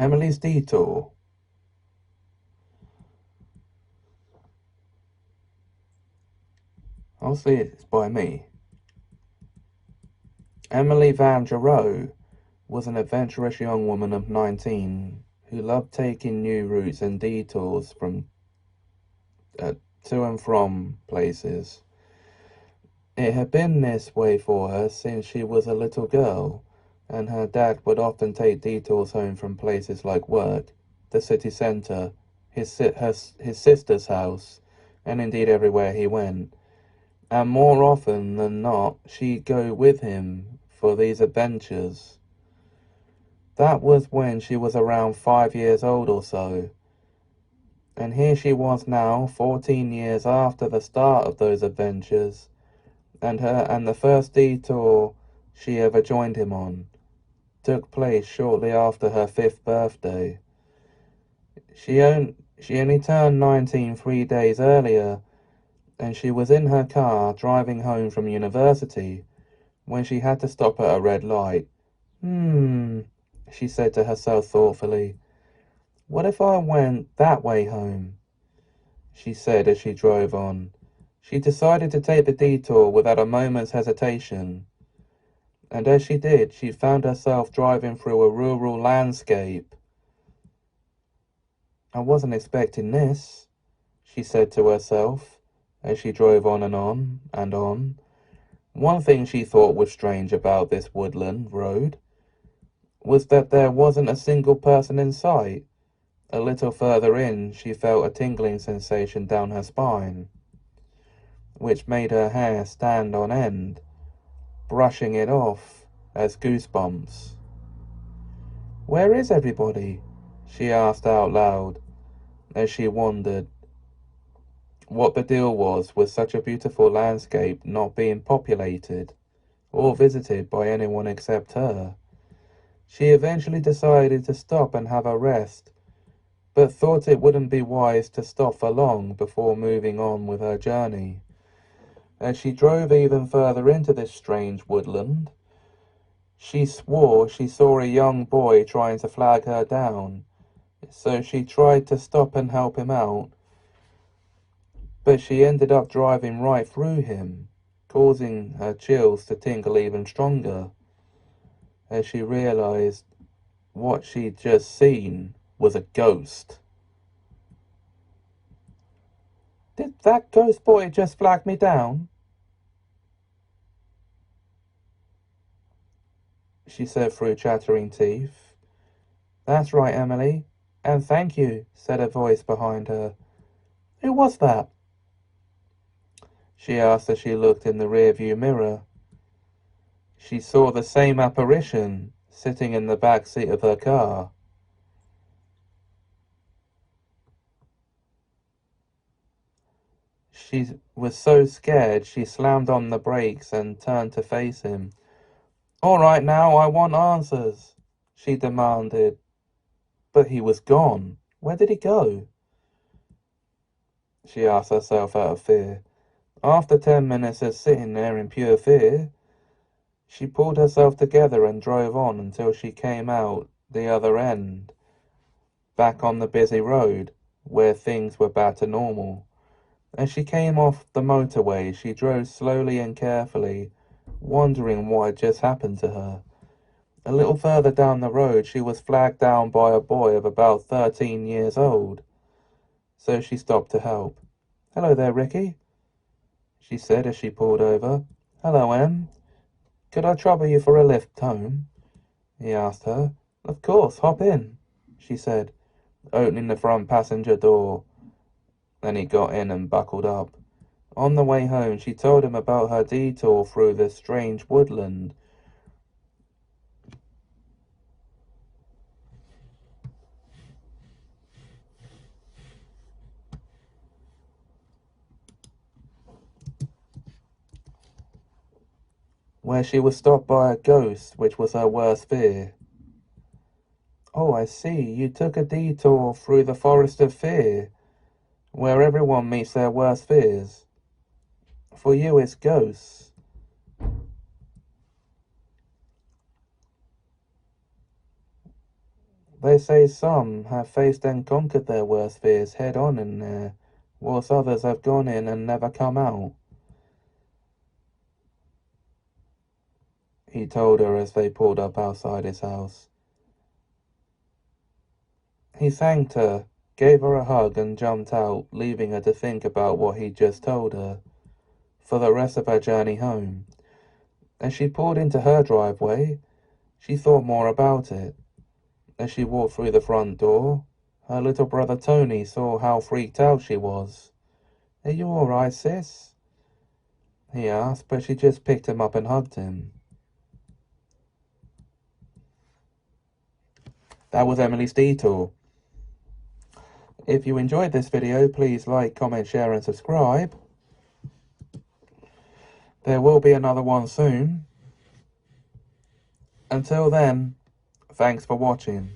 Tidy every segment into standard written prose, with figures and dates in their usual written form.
Emily's Detour. Obviously, it's by me. Emily Van Gero was an adventurous young woman of 19 who loved taking new routes and detours from to and from places. It had been this way for her since she was a little girl, and her dad would often take detours home from places like work, the city centre, his sister's house, and indeed everywhere he went. And more often than not, she'd go with him for these adventures. That was when she was around 5 years old or so. And here she was now, 14 years after the start of those adventures, and the first detour she ever joined him on took place shortly after her 5th birthday. She only turned 19 3 days earlier, and she was in her car driving home from university when she had to stop at a red light. She said to herself thoughtfully. What if I went that way home? She said as she drove on. She decided to take the detour without a moment's hesitation. And as she did, she found herself driving through a rural landscape. I wasn't expecting this, she said to herself as she drove on and on and on. One thing she thought was strange about this woodland road was that there wasn't a single person in sight. A little further in, she felt a tingling sensation down her spine, which made her hair stand on end, brushing it off as goosebumps. Where is everybody? She asked out loud as she wondered what the deal was with such a beautiful landscape not being populated or visited by anyone except her. She eventually decided to stop and have a rest, but thought it wouldn't be wise to stop for long before moving on with her journey. As she drove even further into this strange woodland, she swore she saw a young boy trying to flag her down, so she tried to stop and help him out, but she ended up driving right through him, causing her chills to tingle even stronger, as she realized what she'd just seen was a ghost. Did that ghost boy just flag me down? She said through chattering teeth. That's right, Emily. And thank you, said a voice behind her. Who was that? She asked as she looked in the rearview mirror. She saw the same apparition sitting in the back seat of her car. She was so scared she slammed on the brakes and turned to face him. All right now, I want answers, she demanded. But he was gone. Where did he go? She asked herself out of fear. After 10 minutes of sitting there in pure fear, she pulled herself together and drove on until she came out the other end, back on the busy road, where things were back to normal. As she came off the motorway, she drove slowly and carefully, wondering what had just happened to her. A little further down the road, she was flagged down by a boy of about 13 years old, so she stopped to help. Hello there, Ricky, she said as she pulled over. Hello, Em. Could I trouble you for a lift home? He asked her. Of course, hop in, she said, opening the front passenger door. Then he got in and buckled up. On the way home, she told him about her detour through this strange woodland. Where she was stopped by a ghost, which was her worst fear. Oh, I see, you took a detour through the forest of fear, where everyone meets their worst fears. For you, it's ghosts. They say some have faced and conquered their worst fears head on in there, whilst others have gone in and never come out. He told her as they pulled up outside his house. He thanked her, gave her a hug and jumped out, leaving her to think about what he'd just told her for the rest of her journey home. As she pulled into her driveway, she thought more about it. As she walked through the front door, her little brother Tony saw how freaked out she was. "Are you all right, sis?" he asked, but she just picked him up and hugged him. That was Emily's Detour. If you enjoyed this video, please like, comment, share and subscribe. There will be another one soon. Until then, thanks for watching.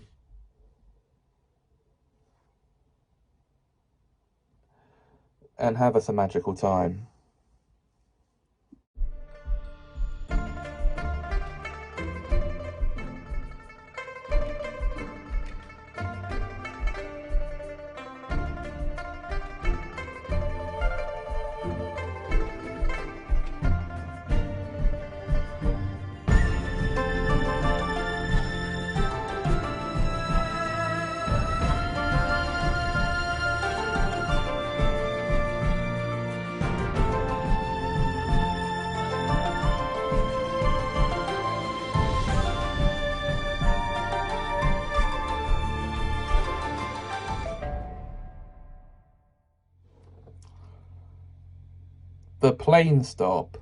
And have a Semajical time. The plane stop.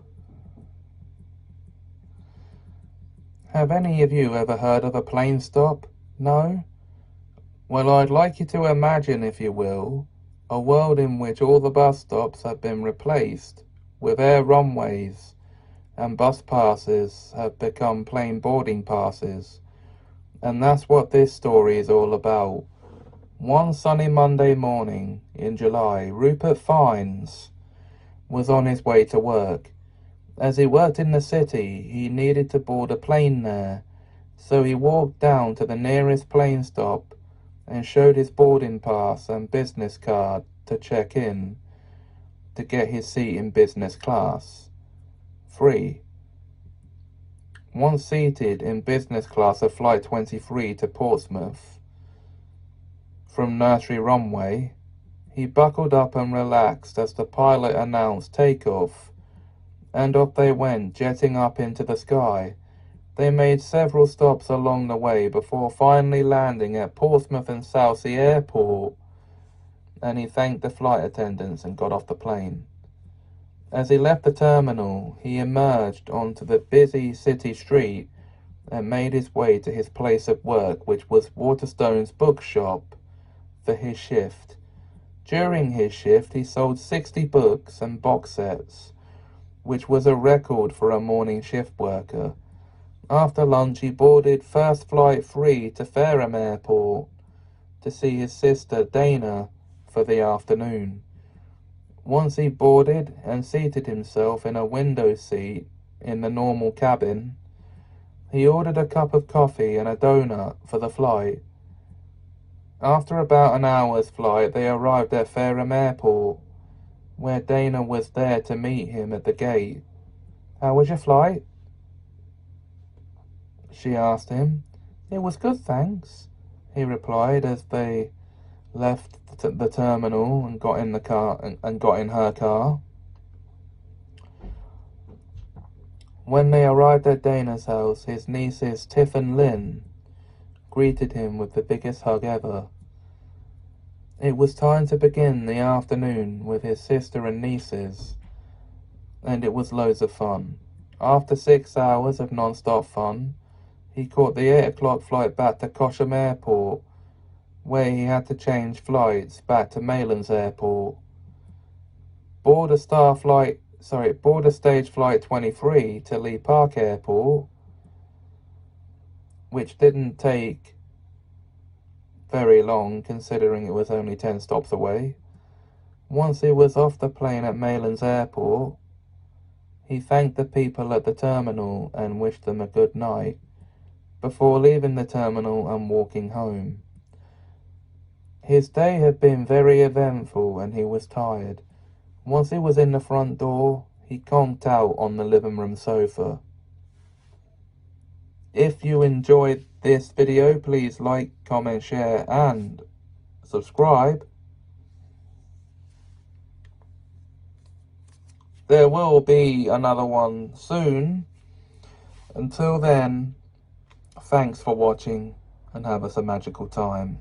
Have any of you ever heard of a plane stop? No? Well, I'd like you to imagine, if you will, a world in which all the bus stops have been replaced with air runways and bus passes have become plain boarding passes. And that's what this story is all about. One sunny Monday morning in July, Rupert Fiennes was on his way to work. As he worked in the city, he needed to board a plane there, so he walked down to the nearest plane stop and showed his boarding pass and business card to check in to get his seat in business class. Free. Once seated in business class of Flight 23 to Portsmouth, from Nursery Runway, he buckled up and relaxed as the pilot announced takeoff, and off they went, jetting up into the sky. They made several stops along the way before finally landing at Portsmouth and Southsea Airport, and he thanked the flight attendants and got off the plane. As he left the terminal, he emerged onto the busy city street and made his way to his place of work, which was Waterstone's bookshop, for his shift. During his shift, he sold 60 books and box sets, which was a record for a morning shift worker. After lunch, he boarded first flight free to Fareham Airport to see his sister Dana for the afternoon. Once he boarded and seated himself in a window seat in the normal cabin, he ordered a cup of coffee and a donut for the flight. After about an hour's flight, they arrived at Fareham Airport, where Dana was there to meet him at the gate. "How was your flight?" she asked him. "It was good, thanks," he replied as they left the terminal and got in the car and got in her car. When they arrived at Dana's house, his nieces Tiff and Lynn greeted him with the biggest hug ever. It was time to begin the afternoon with his sister and nieces, and it was loads of fun. After 6 hours of non-stop fun, he caught the 8 o'clock flight back to Cosham Airport, where he had to change flights back to Maylands Airport. Board a stage flight 23 to Lee Park Airport, which didn't take very long considering it was only 10 stops away. Once he was off the plane at Maylands Airport, he thanked the people at the terminal and wished them a good night before leaving the terminal and walking home. His day had been very eventful and he was tired. Once he was in the front door, he conked out on the living room sofa. If you enjoyed this video, please like, comment, share and subscribe. There will be another one soon. Until then, thanks for watching and have a magical time.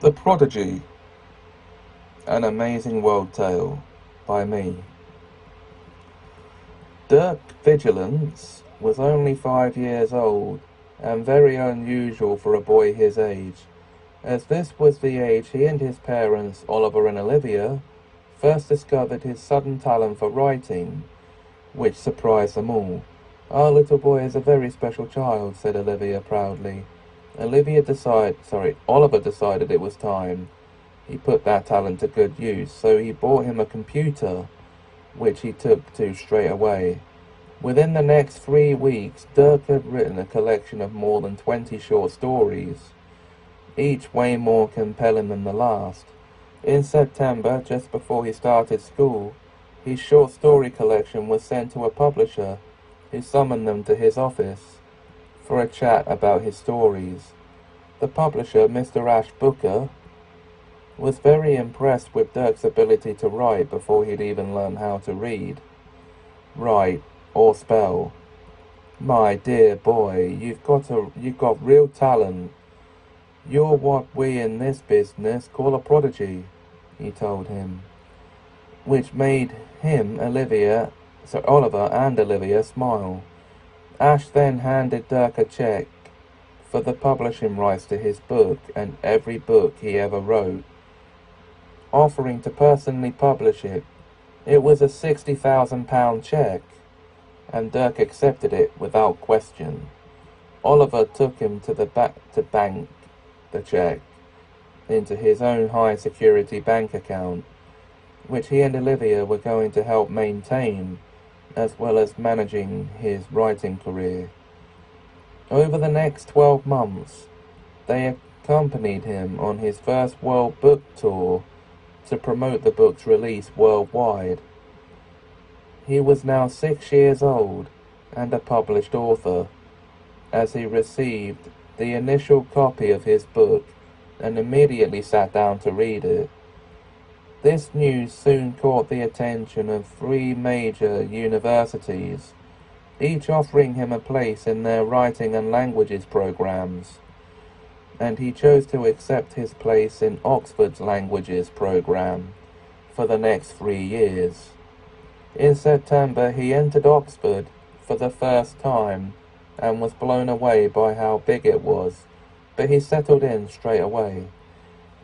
The Prodigy, An Amazing World Tale by me. Dirk Vigilance was only 5 years old and very unusual for a boy his age, as this was the age he and his parents, Oliver and Olivia, first discovered his sudden talent for writing, which surprised them all. "Our little boy is a very special child," said Olivia proudly. Oliver decided it was time he put that talent to good use, so he bought him a computer, which he took to straight away. Within the next 3 weeks, Dirk had written a collection of more than 20 short stories, each way more compelling than the last. In September, just before he started school, his short story collection was sent to a publisher who summoned them to his office for a chat about his stories. The publisher, Mr. Ash Booker, was very impressed with Dirk's ability to write before he'd even learned how to read, write, or spell. "My dear boy, you've got real talent. You're what we in this business call a prodigy," he told him, which made Oliver and Olivia smile. Ash then handed Dirk a check for the publishing rights to his book and every book he ever wrote, offering to personally publish it. It was a £60,000 check, and Dirk accepted it without question. Oliver took him to bank the check into his own high-security bank account, which he and Olivia were going to help maintain, as well as managing his writing career. Over the next 12 months, they accompanied him on his first world book tour to promote the book's release worldwide. He was now 6 years old and a published author, as he received the initial copy of his book and immediately sat down to read it. This news soon caught the attention of 3 major universities, each offering him a place in their writing and languages programs, and he chose to accept his place in Oxford's languages program for the next 3 years. In September, he entered Oxford for the first time and was blown away by how big it was, but he settled in straight away.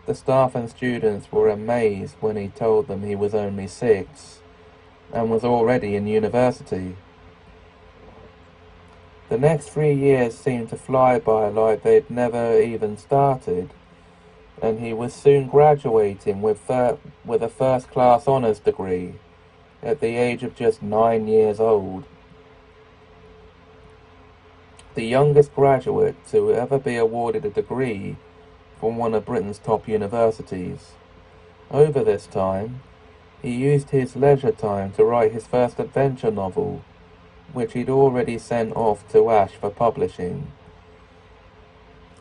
The staff and students were amazed when he told them he was only 6 and was already in university. The next 3 years seemed to fly by like they'd never even started, and he was soon graduating with a first-class honours degree at the age of just 9 years old. The youngest graduate to ever be awarded a degree from one of Britain's top universities. Over this time, he used his leisure time to write his first adventure novel, which he'd already sent off to Ash for publishing.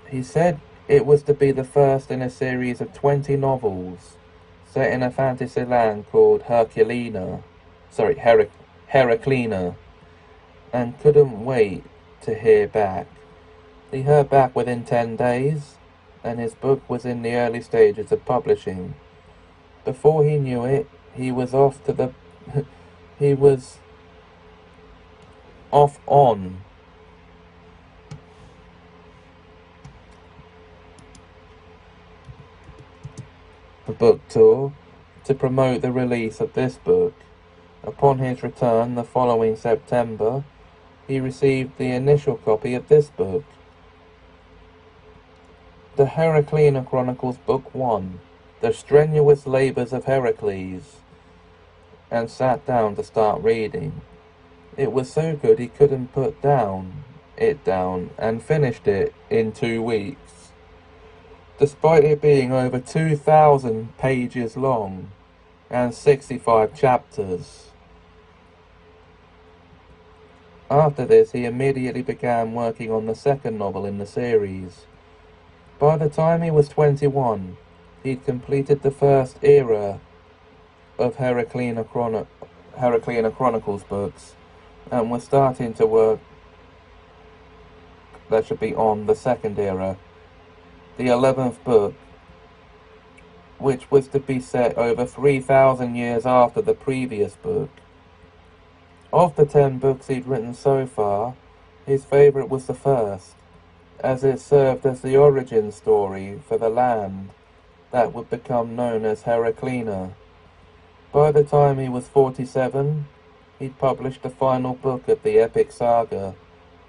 He said it was to be the first in a series of 20 novels set in a fantasy land called Heraclina, and couldn't wait to hear back. He heard back within 10 days, and his book was in the early stages of publishing. Before he knew it, he was off to the he was off on a book tour to promote the release of this book. Upon his return the following September, he received the initial copy of this book, the Heraclean Chronicles Book 1, The Strenuous Labours of Heracles, and sat down to start reading. It was so good he couldn't put it down, and finished it in 2 weeks, despite it being over 2,000 pages long and 65 chapters. After this, he immediately began working on the second novel in the series. By the time he was 21, he'd completed the first era of Heraclean Chronicles books, and was starting to work that should be on the second era, the 11th book, which was to be set over 3,000 years after the previous book. Of the 10 books he'd written so far, his favourite was the first, as it served as the origin story for the land that would become known as Heraclea. By the time he was 47, he'd published the final book of the epic saga,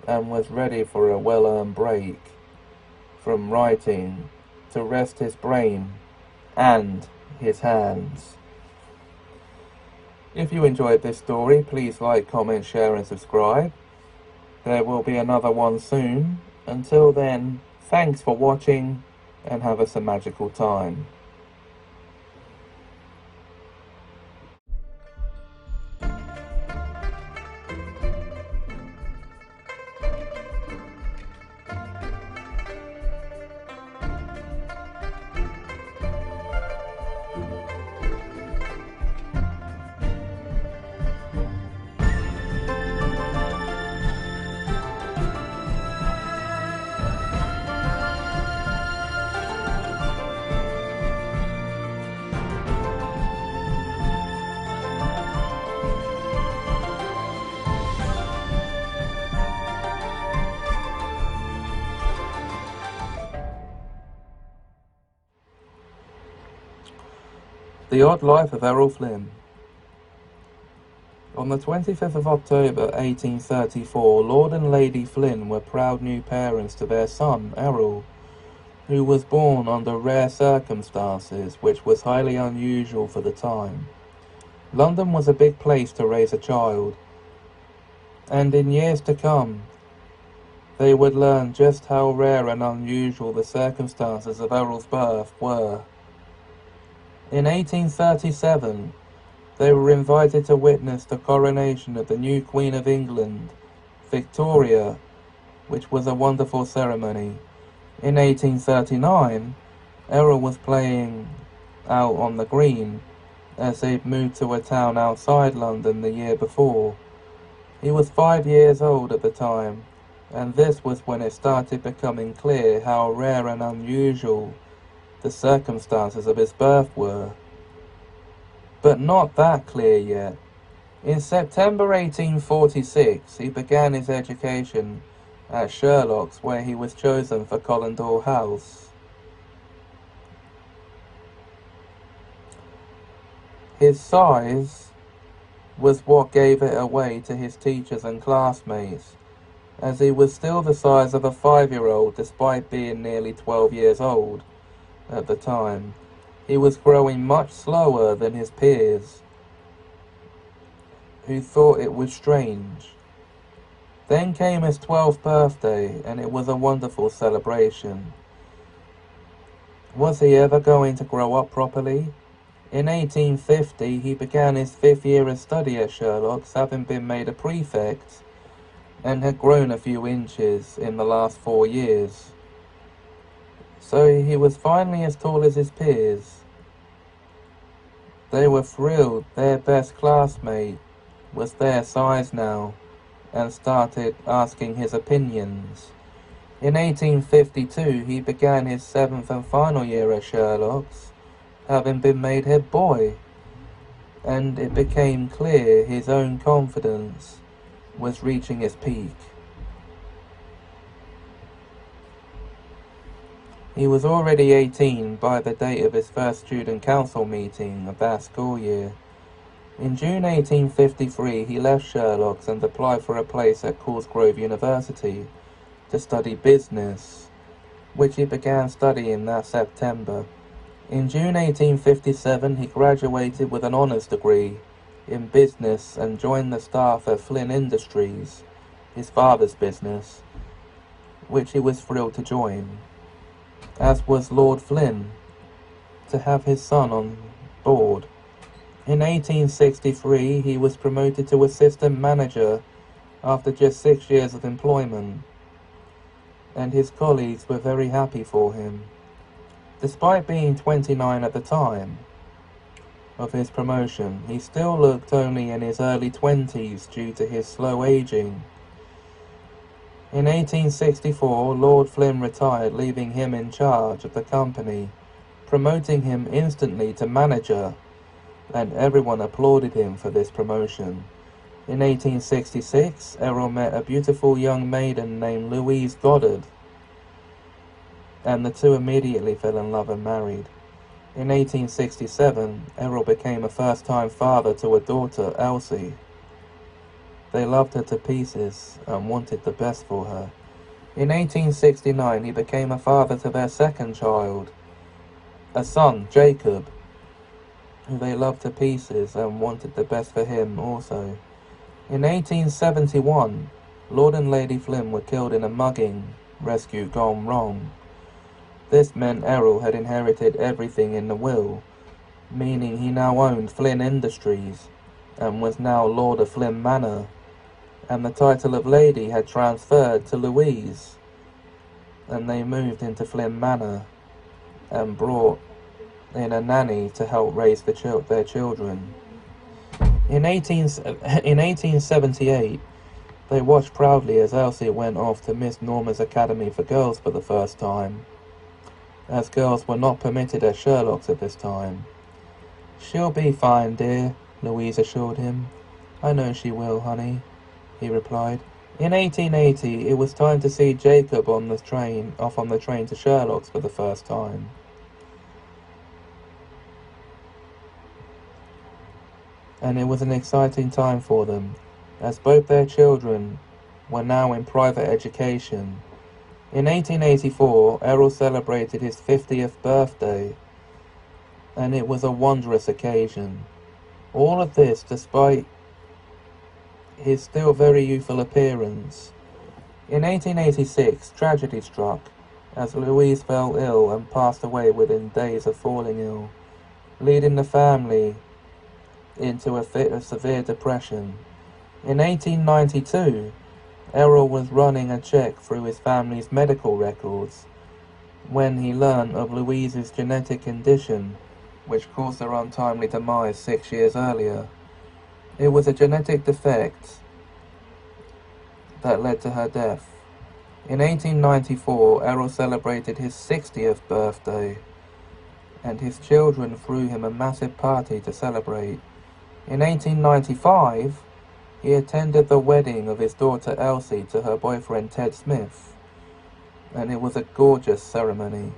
and was ready for a well-earned break from writing to rest his brain and his hands. If you enjoyed this story, please like, comment, share and subscribe. There will be another one soon. Until then, thanks for watching and have a Semajical time. The Odd Life of Errol Flynn. On the 25th of October 1834, Lord and Lady Flynn were proud new parents to their son, Errol, who was born under rare circumstances, which was highly unusual for the time. London was a big place to raise a child, and in years to come, they would learn just how rare and unusual the circumstances of Errol's birth were. In 1837, they were invited to witness the coronation of the new Queen of England, Victoria, which was a wonderful ceremony. In 1839, Errol was playing out on the green, as they'd moved to a town outside London the year before. He was 5 years old at the time, and this was when it started becoming clear how rare and unusual the circumstances of his birth were. But not that clear yet. In September 1846, he began his education at Sherlock's, where he was chosen for Collindore House. His size was what gave it away to his teachers and classmates, as he was still the size of a 5-year-old despite being nearly 12 years old at the time. He was growing much slower than his peers, who thought it was strange. Then came his 12th birthday, and it was a wonderful celebration. Was he ever going to grow up properly? In 1850, he began his 5th year of study at Sherlock's, having been made a prefect, and had grown a few inches in the last 4 years. So he was finally as tall as his peers. They were thrilled. Their best classmate was their size now, and started asking his opinions. In 1852, he began his 7th and final year at Sherlock's, having been made head boy, and it became clear his own confidence was reaching its peak. He was already 18 by the date of his first student council meeting of that school year. In June 1853, he left Sherlock's and applied for a place at Cosgrove University to study business, which he began studying that September. In June 1857, he graduated with an honours degree in business and joined the staff at Flynn Industries, his father's business, which he was thrilled to join, as was Lord Flynn, to have his son on board. In 1863, he was promoted to assistant manager after just 6 years of employment, and his colleagues were very happy for him. Despite being 29 at the time of his promotion, he still looked only in his early 20s due to his slow aging. In 1864, Lord Flynn retired, leaving him in charge of the company, promoting him instantly to manager, and everyone applauded him for this promotion. In 1866, Errol met a beautiful young maiden named Louise Goddard, and the two immediately fell in love and married. In 1867, Errol became a first-time father to a daughter, Elsie. They loved her to pieces and wanted the best for her. In 1869, he became a father to their second child, a son, Jacob, who they loved to pieces and wanted the best for him also. In 1871, Lord and Lady Flynn were killed in a mugging rescue gone wrong. This meant Errol had inherited everything in the will, meaning he now owned Flynn Industries and was now Lord of Flynn Manor, and the title of Lady had transferred to Louise, and they moved into Flynn Manor and brought in a nanny to help raise their children. In 1878, they watched proudly as Elsie went off to Miss Norma's Academy for Girls for the first time, as girls were not permitted at Sherlock's at this time. "She'll be fine, dear," Louise assured him. "I know she will, honey," he replied. In 1880, it was time to see Jacob off on the train to Sherlock's for the first time. And it was an exciting time for them, as both their children were now in private education. In 1884, Errol celebrated his 50th birthday, and it was a wondrous occasion. All of this despite his still very youthful appearance. In 1886, tragedy struck, as Louise fell ill and passed away within days of falling ill, leading the family into a fit of severe depression. In 1892, Errol was running a check through his family's medical records when he learned of Louise's genetic condition, which caused her untimely demise 6 years earlier. It was a genetic defect that led to her death. In 1894, Errol celebrated his 60th birthday, and his children threw him a massive party to celebrate. In 1895, he attended the wedding of his daughter Elsie to her boyfriend Ted Smith, and it was a gorgeous ceremony.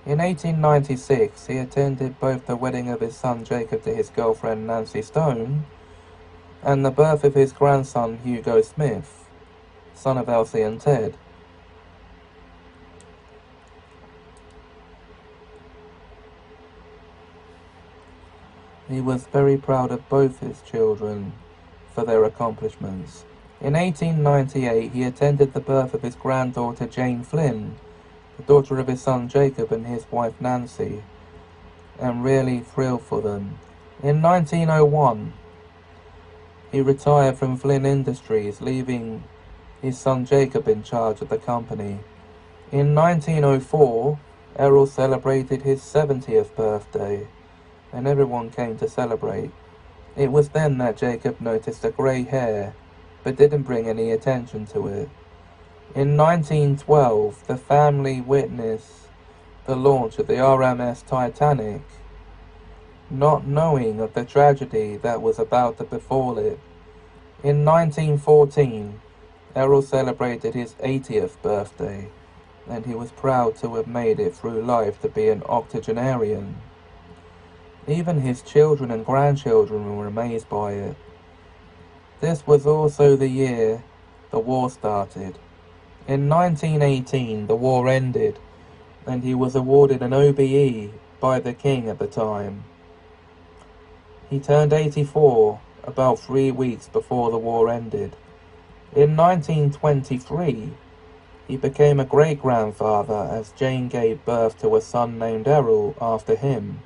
In 1896, he attended both the wedding of his son Jacob to his girlfriend Nancy Stone, and the birth of his grandson Hugo Smith, son of Elsie and Ted. He was very proud of both his children for their accomplishments. In 1898, he attended the birth of his granddaughter Jane Flynn, the daughter of his son Jacob and his wife Nancy, and really thrilled for them. In 1901, he retired from Flynn Industries, leaving his son Jacob in charge of the company. In 1904, Errol celebrated his 70th birthday, and everyone came to celebrate. It was then that Jacob noticed a grey hair but didn't bring any attention to it. In 1912, the family witnessed the launch of the RMS Titanic, not knowing of the tragedy that was about to befall it. In 1914, Errol celebrated his 80th birthday, and he was proud to have made it through life to be an octogenarian. Even his children and grandchildren were amazed by it. This was also the year the war started. In 1918, the war ended, and he was awarded an OBE by the king at the time. He turned 84 about 3 weeks before the war ended. In 1923, he became a great-grandfather as Jane gave birth to a son named Errol after him.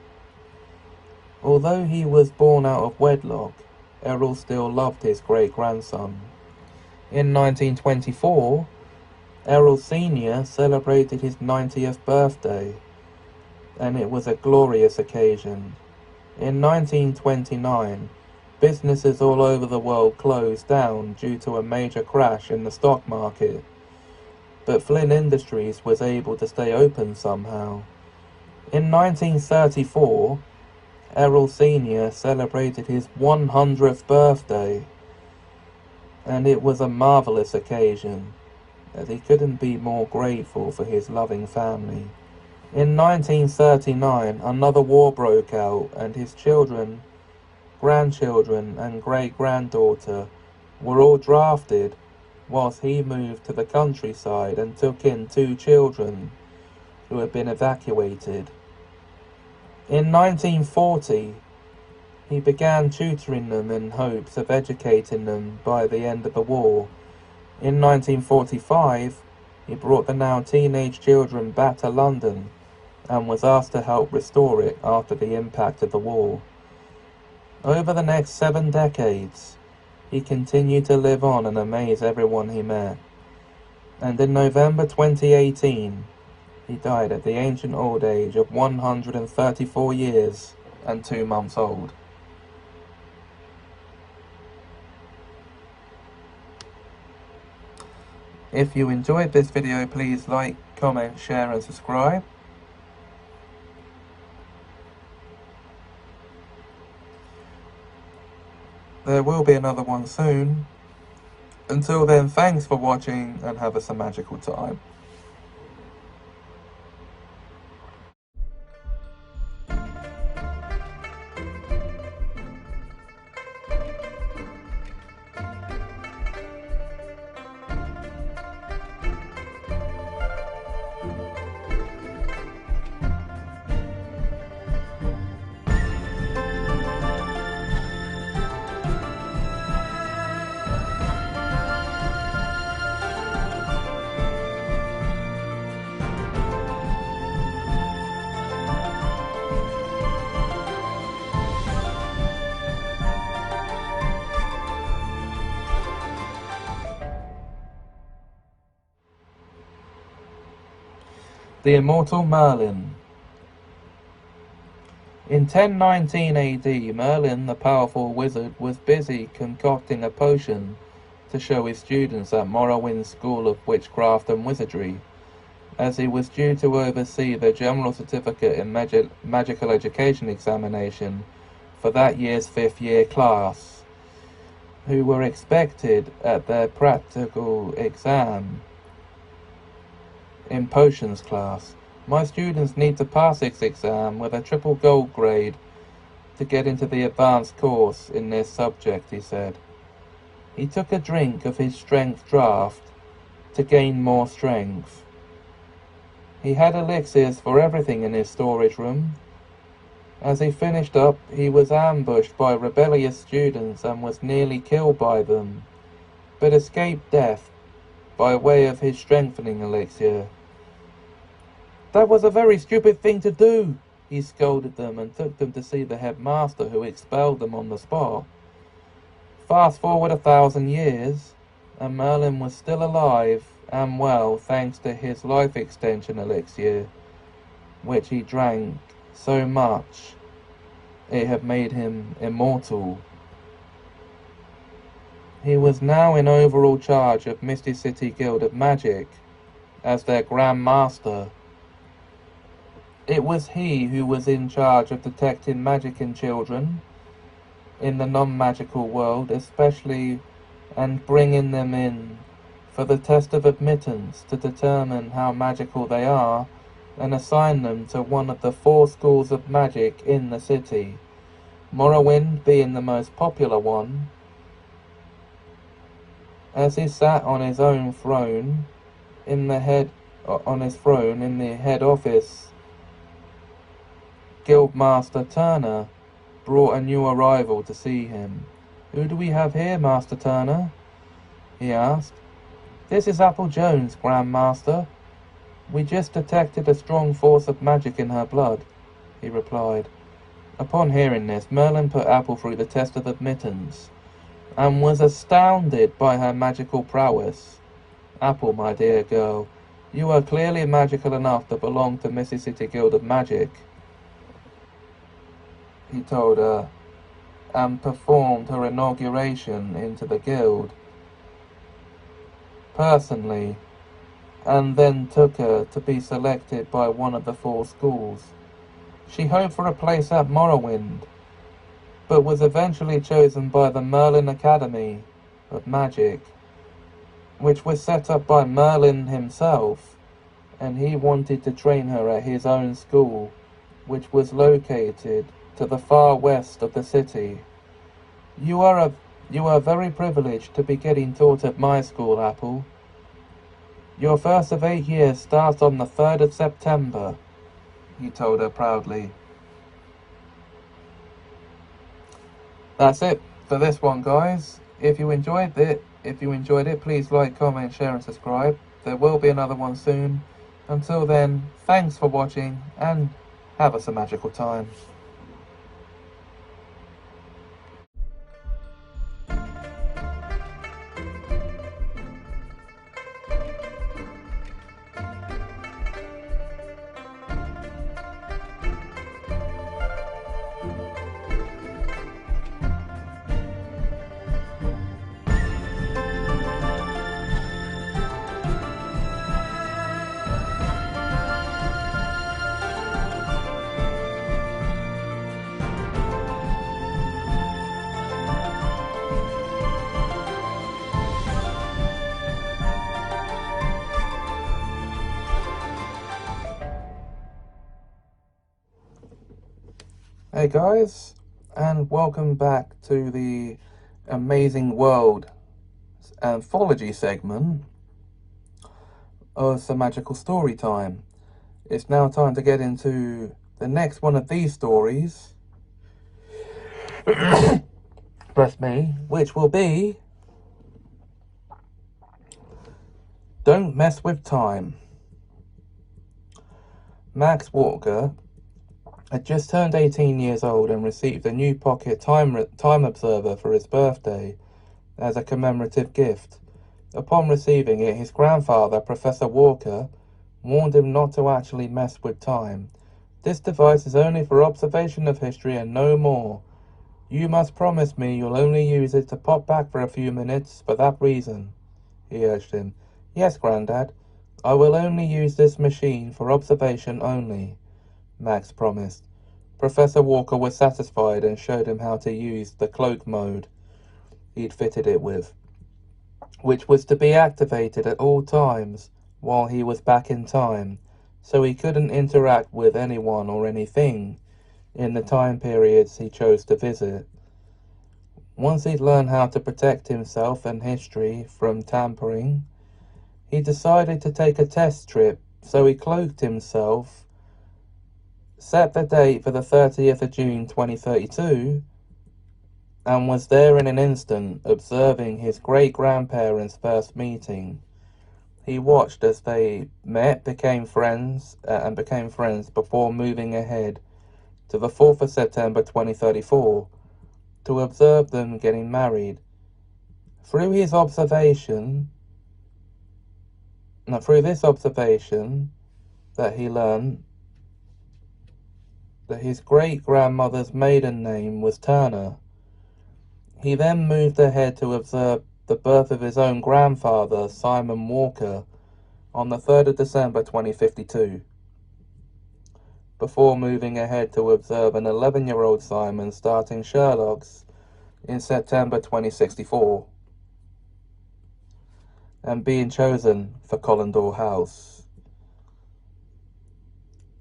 Although he was born out of wedlock, Errol still loved his great-grandson. In 1924, Errol Sr. celebrated his 90th birthday, and it was a glorious occasion. In 1929, businesses all over the world closed down due to a major crash in the stock market, but Flynn Industries was able to stay open somehow. In 1934, Errol Sr. celebrated his 100th birthday, and it was a marvelous occasion, as he couldn't be more grateful for his loving family. In 1939, another war broke out, and his children, grandchildren, and great-granddaughter were all drafted, whilst he moved to the countryside and took in 2 children who had been evacuated. In 1940, he began tutoring them in hopes of educating them by the end of the war. In 1945, he brought the now teenage children back to London and was asked to help restore it after the impact of the war. Over the next 7 decades, he continued to live on and amaze everyone he met. And in November 2018, he died at the ancient old age of 134 years and 2 months old. If you enjoyed this video, please like, comment, share and subscribe. There will be another one soon. Until then, thanks for watching and have a Semajical time. The Immortal Merlin. In 1019 AD, Merlin, the powerful wizard, was busy concocting a potion to show his students at Morrowind's School of Witchcraft and Wizardry, as he was due to oversee the General Certificate in Magical Education examination for that year's 5th year class, who were expected at their practical exam in potions class. My students need to pass this exam with a triple gold grade to get into the advanced course in this subject, he said. He took a drink of his strength draft to gain more strength. He had elixirs for everything in his storage room. As he finished up, he was ambushed by rebellious students and was nearly killed by them, but escaped death by way of his strengthening elixir. "That was a very stupid thing to do," he scolded them and took them to see the headmaster, who expelled them on the spot. Fast forward 1,000 years, and Merlin was still alive and well thanks to his life extension elixir, which he drank so much it had made him immortal. He was now in overall charge of Misty City Guild of Magic as their Grand Master. It was he who was in charge of detecting magic in children in the non-magical world, especially, and bringing them in for the test of admittance to determine how magical they are and assign them to one of the 4 schools of magic in the city, Morrowind being the most popular one. As he sat on his own throne in the head office, Guildmaster Turner brought a new arrival to see him. "Who do we have here, Master Turner?" he asked. "This is Apple Jones, Grand Master. We just detected a strong force of magic in her blood," he replied. Upon hearing this, Merlin put Apple through the test of admittance and was astounded by her magical prowess. "Apple, my dear girl, you are clearly magical enough to belong to Mississippi Guild of Magic," he told her, and performed her inauguration into the guild personally, and then took her to be selected by one of the 4 schools. She hoped for a place at Morrowind, but was eventually chosen by the Merlin Academy of Magic, which was set up by Merlin himself, and he wanted to train her at his own school, which was located to the far west of the city. You are very privileged to be getting taught at my school, Apple. Your first of 8 years starts on the 3rd of September, he told her proudly. That's it for this one, guys. If you enjoyed it, please like, comment, share and subscribe. There will be another one soon. Until then, thanks for watching and have us a magical time. Hey guys, and welcome back to the Amazing World anthology segment of Semajical Story Time. It's now time to get into the next one of these stories, bless me, which will be Don't Mess with Time. Max Walker had just turned 18 years old and received a new pocket time observer for his birthday as a commemorative gift. Upon receiving it, his grandfather, Professor Walker, warned him not to actually mess with time. "This device is only for observation of history and no more. You must promise me you'll only use it to pop back for a few minutes for that reason," he urged him. "Yes, Grandad, I will only use this machine for observation only," Max promised. Professor Walker was satisfied and showed him how to use the cloak mode he'd fitted it with, which was to be activated at all times while he was back in time, so he couldn't interact with anyone or anything in the time periods he chose to visit. Once he'd learned how to protect himself and history from tampering, he decided to take a test trip, so he cloaked himself, set the date for the 30th of June 2032, and was there in an instant, observing his great-grandparents' first meeting. He watched as they became friends before moving ahead to the 4th of September 2034 to observe them getting married. Through this observation, that he learned that his great-grandmother's maiden name was Turner. He then moved ahead to observe the birth of his own grandfather, Simon Walker, on the 3rd of December 2052, before moving ahead to observe an 11-year-old Simon starting Sherlock's in September 2064, and being chosen for Collindore House.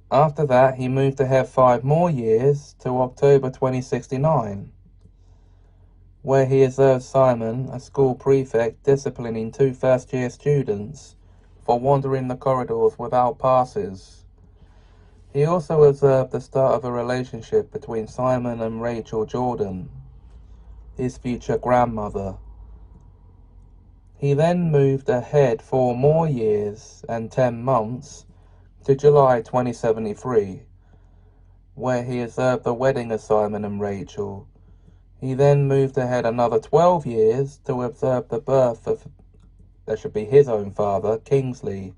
After that, he moved ahead 5 more years to October 2069, where he observed Simon, a school prefect, disciplining 2 first-year students for wandering the corridors without passes. He also observed the start of a relationship between Simon and Rachel Jordan, his future grandmother. He then moved ahead 4 more years and 10 months to July 2073, where he observed the wedding of Simon and Rachel. He then moved ahead another 12 years to observe the birth of, that should be his own father, Kingsley,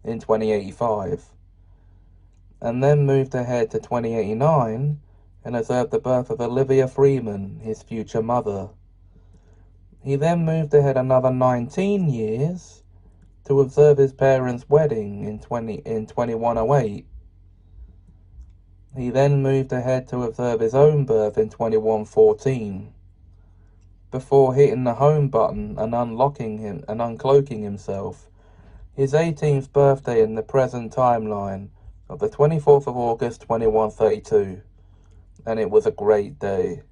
in 2085, and then moved ahead to 2089 and observed the birth of Olivia Freeman, his future mother. He then moved ahead another 19 years to observe his parents' wedding in 2108. He then moved ahead to observe his own birth in 2114, before hitting the home button and uncloaking himself, his 18th birthday in the present timeline of the 24th of August 2132, and it was a great day.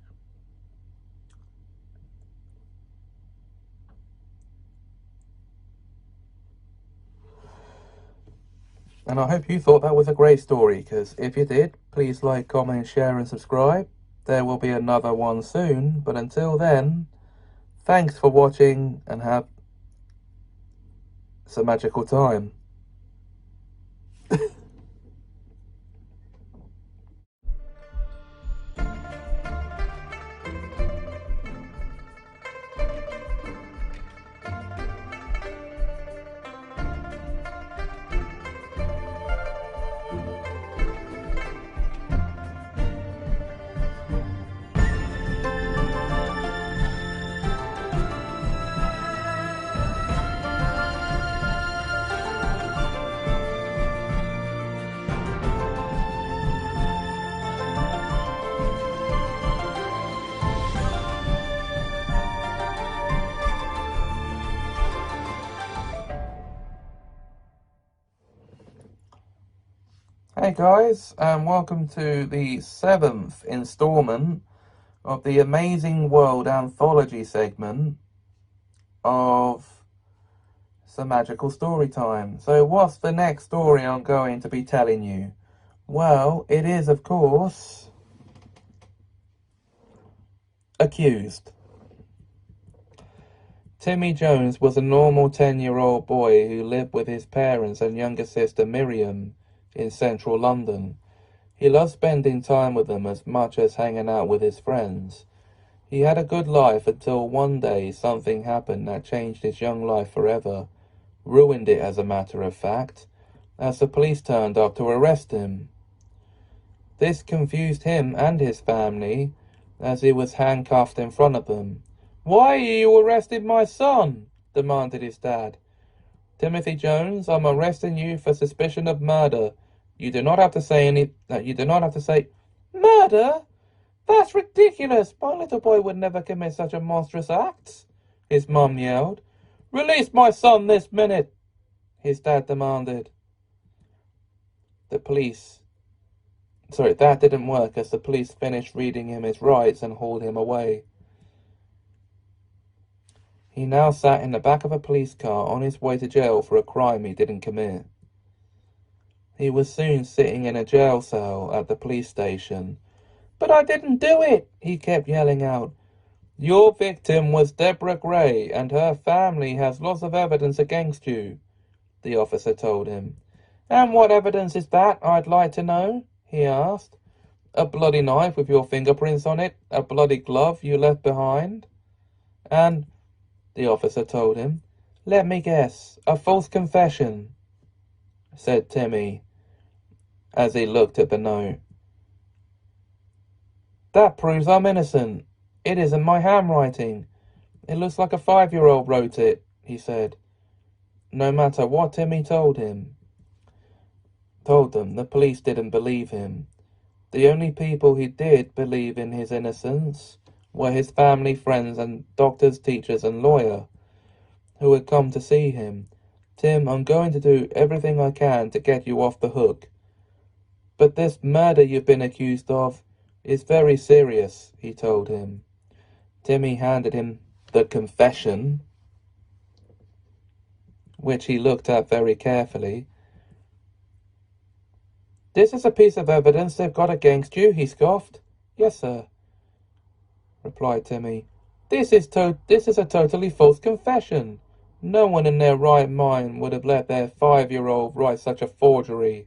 And I hope you thought that was a great story, because if you did, please like, comment, share and subscribe. There will be another one soon, but until then, thanks for watching and have some magical time. Hey guys, and welcome to the 7th installment of the Amazing World Anthology segment of Semajical Story Time. So what's the next story I'm going to be telling you? Well, it is, of course, Accused. Timmy Jones was a normal 10-year-old boy who lived with his parents and younger sister Miriam in central London. He loved spending time with them as much as hanging out with his friends. He had a good life until one day something happened that changed his young life forever. Ruined it, as a matter of fact, as the police turned up to arrest him. This confused him and his family as he was handcuffed in front of them. "Why are you arresting my son?" demanded his dad. "Timothy Jones, I'm arresting you for suspicion of murder. You do not have to say Murder? That's ridiculous. My little boy would never commit such a monstrous act," his mum yelled. "Release my son this minute," his dad demanded. That didn't work as the police finished reading him his rights and hauled him away. He now sat in the back of a police car on his way to jail for a crime he didn't commit. He was soon sitting in a jail cell at the police station. "But I didn't do it," he kept yelling out. "Your victim was Deborah Gray, and her family has lots of evidence against you," the officer told him. "And what evidence is that, I'd like to know?" he asked. "A bloody knife with your fingerprints on it, a bloody glove you left behind, and," the officer told him, "let me guess, a false confession," said Timmy as he looked at the note. "That proves I'm innocent. It isn't my handwriting. It looks like a 5-year-old wrote it, he said. No matter what Timmy told them, the police didn't believe him. The only people who did believe in his innocence were his family, friends, and doctors, teachers, and lawyer who had come to see him. Tim, I'm going to do everything I can to get you off the hook. But this murder you've been accused of is very serious, he told him. Timmy handed him the confession, which he looked at very carefully. This is a piece of evidence they've got against you, he scoffed. Yes, sir, replied Timmy. This is a totally false confession. No one in their right mind would have let their 5-year-old write such a forgery.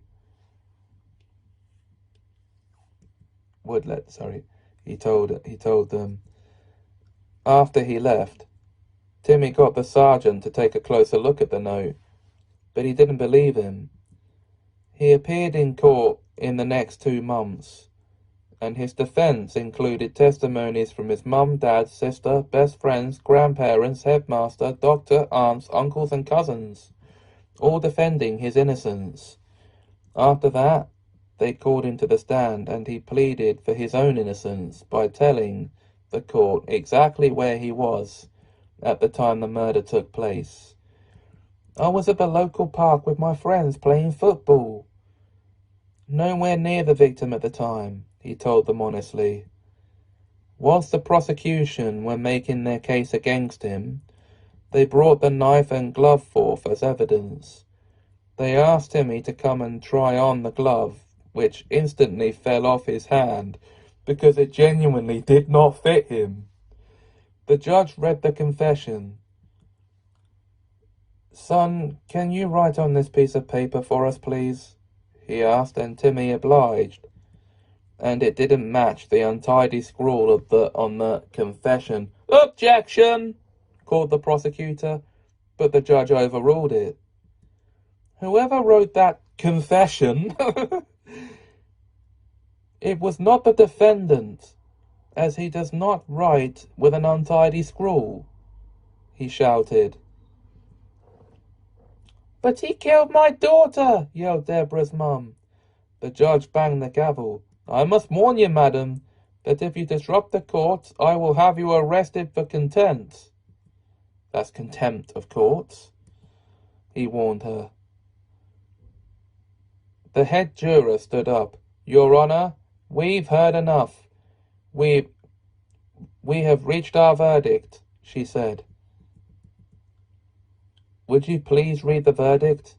He told them. After he left, Timmy got the sergeant to take a closer look at the note, but he didn't believe him. He appeared in court in the next 2 months, and his defense included testimonies from his mum, dad, sister, best friends, grandparents, headmaster, doctor, aunts, uncles, and cousins, all defending his innocence. After that, they called him to the stand, and he pleaded for his own innocence by telling the court exactly where he was at the time the murder took place. I was at the local park with my friends playing football. Nowhere near the victim at the time, he told them honestly. Whilst the prosecution were making their case against him, they brought the knife and glove forth as evidence. They asked Timmy to come and try on the glove, which instantly fell off his hand because it genuinely did not fit him. The judge read the confession. Son, can you write on this piece of paper for us, please? He asked, and Timmy obliged. And it didn't match the untidy scrawl on the confession. Objection! Called the prosecutor, but the judge overruled it. Whoever wrote that confession, it was not the defendant, as he does not write with an untidy scrawl, he shouted. But he killed my daughter, yelled Deborah's mum. The judge banged the gavel. I must warn you, madam, that if you disrupt the court, I will have you arrested for contempt. That's contempt of court, he warned her. The head juror stood up. Your Honor, we've heard enough. We have reached our verdict, she said. Would you please read the verdict?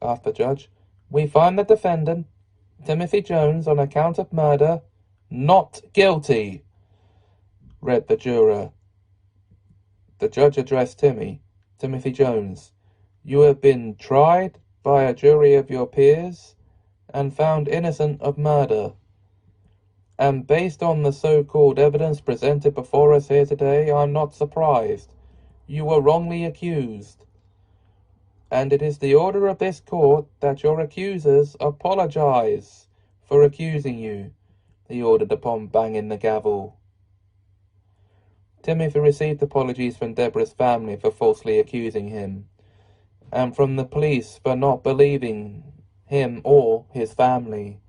Asked the judge. We find the defendant, Timothy Jones, on account of murder, not guilty, read the juror. The judge addressed Timothy Jones. You have been tried by a jury of your peers and found innocent of murder. And based on the so-called evidence presented before us here today, I'm not surprised. You were wrongly accused. And it is the order of this court that your accusers apologize for accusing you, he ordered upon banging the gavel. Timothy received apologies from Deborah's family for falsely accusing him, and from the police for not believing him or his family.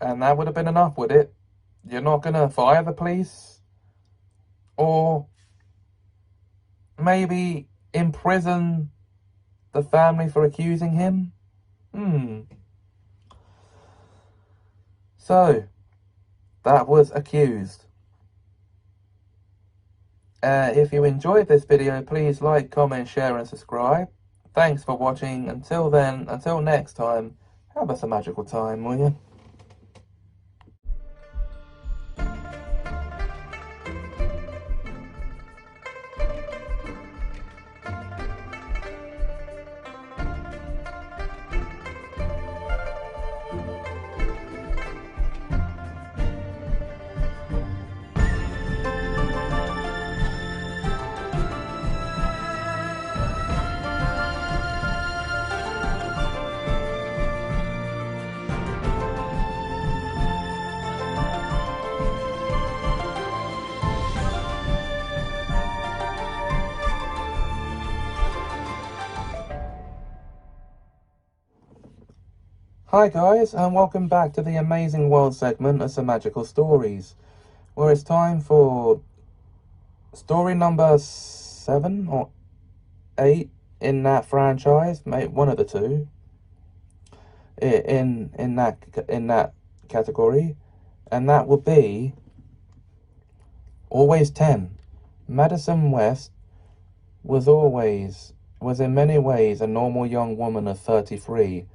And that would have been enough, would it? You're not going to fire the police? Or maybe imprison the family for accusing him? So, that was accused. If you enjoyed this video, please like, comment, share, and subscribe. Thanks for watching. Until then, until next time, have a magical time, will you? Hi guys, and welcome back to the Amazing World segment of Semajical Stories, where it's time for story number 7 or 8 in that franchise, mate, one of the two, in that category, and that would be Always 10. Madison West was in many ways a normal young woman of 33.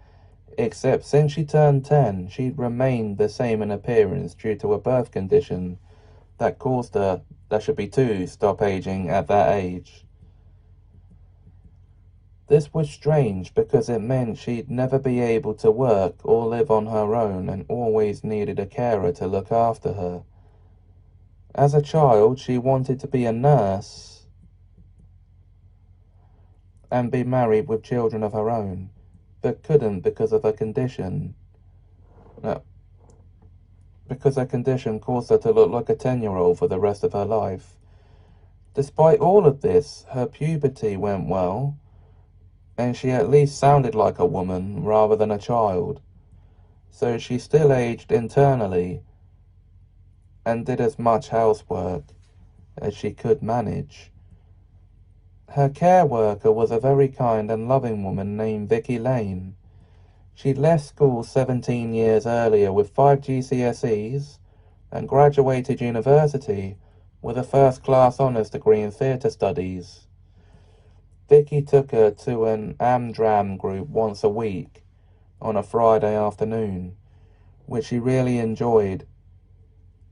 Except since she turned 10, she'd remained the same in appearance due to a birth condition that caused her, that should be 2, stop aging at that age. This was strange because it meant she'd never be able to work or live on her own and always needed a carer to look after her. As a child, she wanted to be a nurse and be married with children of her own, but couldn't because of her condition. No, because her condition caused her to look like a 10-year-old for the rest of her life. Despite all of this, her puberty went well, and she at least sounded like a woman rather than a child. So she still aged internally and did as much housework as she could manage. Her care worker was a very kind and loving woman named Vicky Lane. She'd left school 17 years earlier with 5 GCSEs and graduated university with a first-class honours degree in theatre studies. Vicky took her to an Amdram group once a week on a Friday afternoon, which she really enjoyed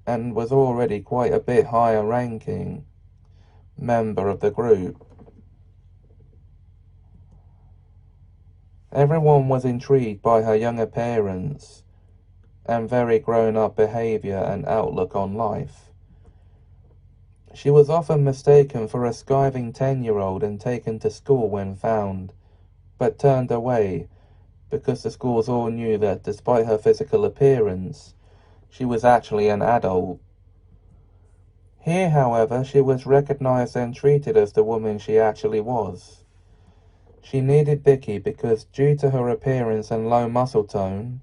and was already quite a bit higher ranking member of the group. Everyone was intrigued by her young appearance and very grown-up behaviour and outlook on life. She was often mistaken for a skiving 10-year-old and taken to school when found, but turned away because the schools all knew that despite her physical appearance, she was actually an adult. Here, however, she was recognised and treated as the woman she actually was. She needed Vicky because, due to her appearance and low muscle tone,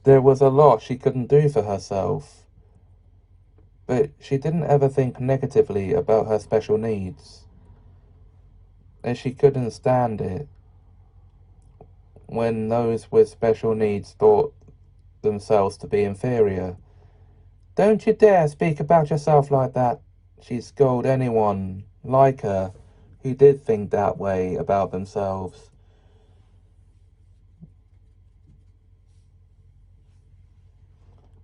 there was a lot she couldn't do for herself. But she didn't ever think negatively about her special needs, as she couldn't stand it when those with special needs thought themselves to be inferior. "Don't you dare speak about yourself like that," she'd scold anyone like her who did think that way about themselves.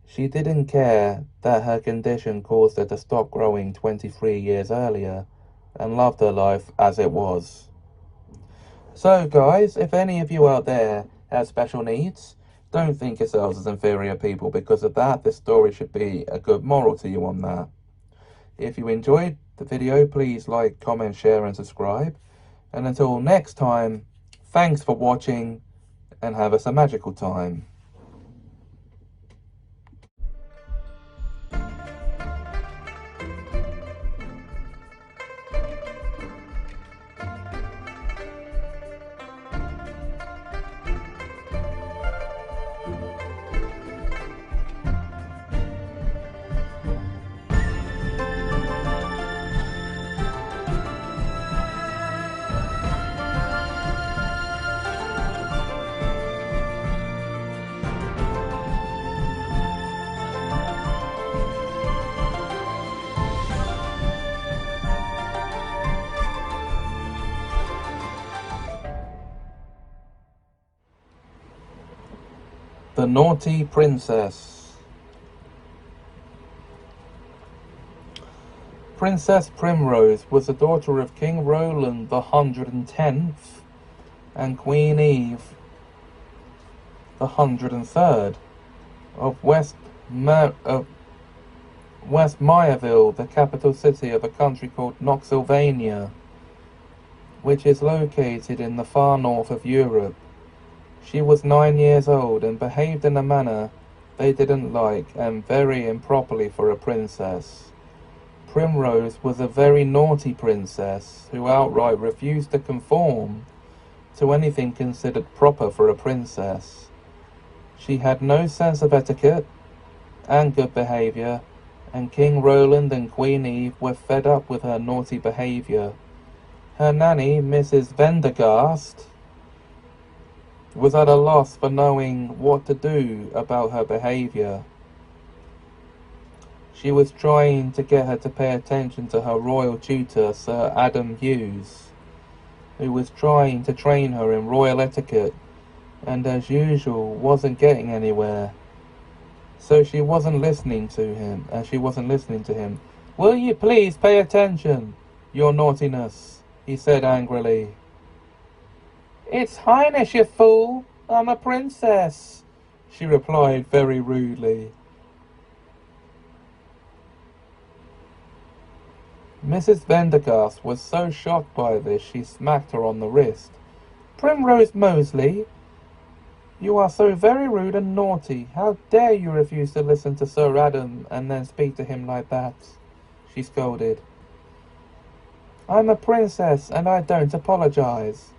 She didn't care that her condition caused her to stop growing 23 years earlier and loved her life as it was. So guys, if any of you out there have special needs, don't think yourselves as inferior people because of that. This story should be a good moral to you on that. If you enjoyed the video, please like, comment, share and subscribe. And until next time, thanks for watching and have us a magical time. The Naughty Princess. Princess Primrose was the daughter of King Roland the 110th and Queen Eve the 103rd of West Mayerville, the capital city of a country called Knoxylvania, which is located in the far north of Europe. She was 9 years old and behaved in a manner they didn't like, and very improperly for a princess. Primrose was a very naughty princess who outright refused to conform to anything considered proper for a princess. She had no sense of etiquette and good behaviour, and King Roland and Queen Eve were fed up with her naughty behaviour. Her nanny, Mrs. Vendergast, was at a loss for knowing what to do about her behaviour. She was trying to get her to pay attention to her royal tutor, Sir Adam Hughes, who was trying to train her in royal etiquette, and as usual wasn't getting anywhere. So she wasn't listening to him. "Will you please pay attention, your naughtiness?" he said angrily. "It's Highness, you fool! I'm a princess," she replied very rudely. Mrs. Vendergast was so shocked by this she smacked her on the wrist. "Primrose Mosley, you are so very rude and naughty. How dare you refuse to listen to Sir Adam and then speak to him like that?" she scolded. "I'm a princess and I don't apologize,"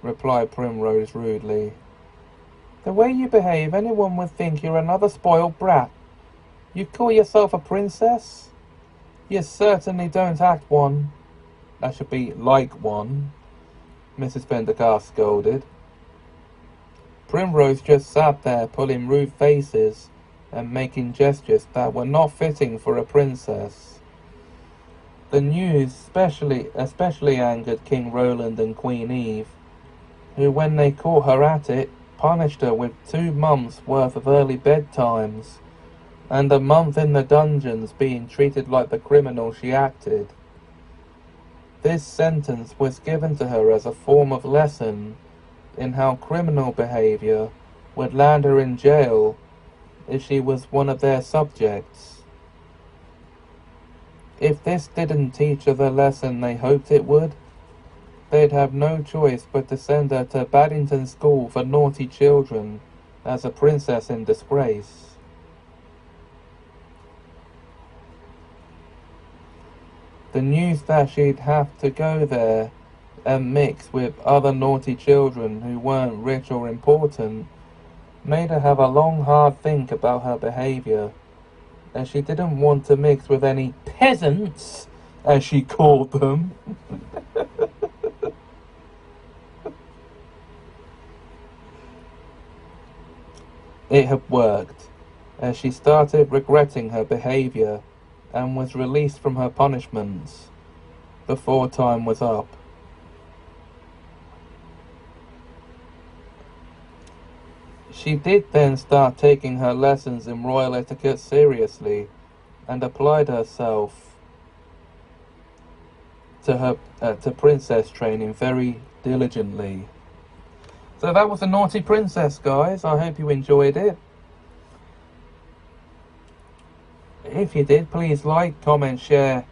replied Primrose rudely. "The way you behave, anyone would think you're another spoiled brat. You call yourself a princess? You certainly don't act one. That should be like one," Mrs. Pendergast scolded. Primrose just sat there pulling rude faces and making gestures that were not fitting for a princess. The news especially angered King Roland and Queen Eve, who, when they caught her at it, punished her with 2 months' worth of early bedtimes, and a month in the dungeons being treated like the criminal she acted. This sentence was given to her as a form of lesson in how criminal behavior would land her in jail if she was one of their subjects. If this didn't teach her the lesson they hoped it would, they'd have no choice but to send her to Baddington School for Naughty Children as a princess in disgrace. The news that she'd have to go there and mix with other naughty children who weren't rich or important made her have a long, hard think about her behaviour, as she didn't want to mix with any peasants, as she called them. It had worked, as she started regretting her behaviour and was released from her punishments before time was up. She did then start taking her lessons in royal etiquette seriously and applied herself to princess training very diligently. So that was a naughty princess, guys. I hope you enjoyed it. If you did, please like, comment, share,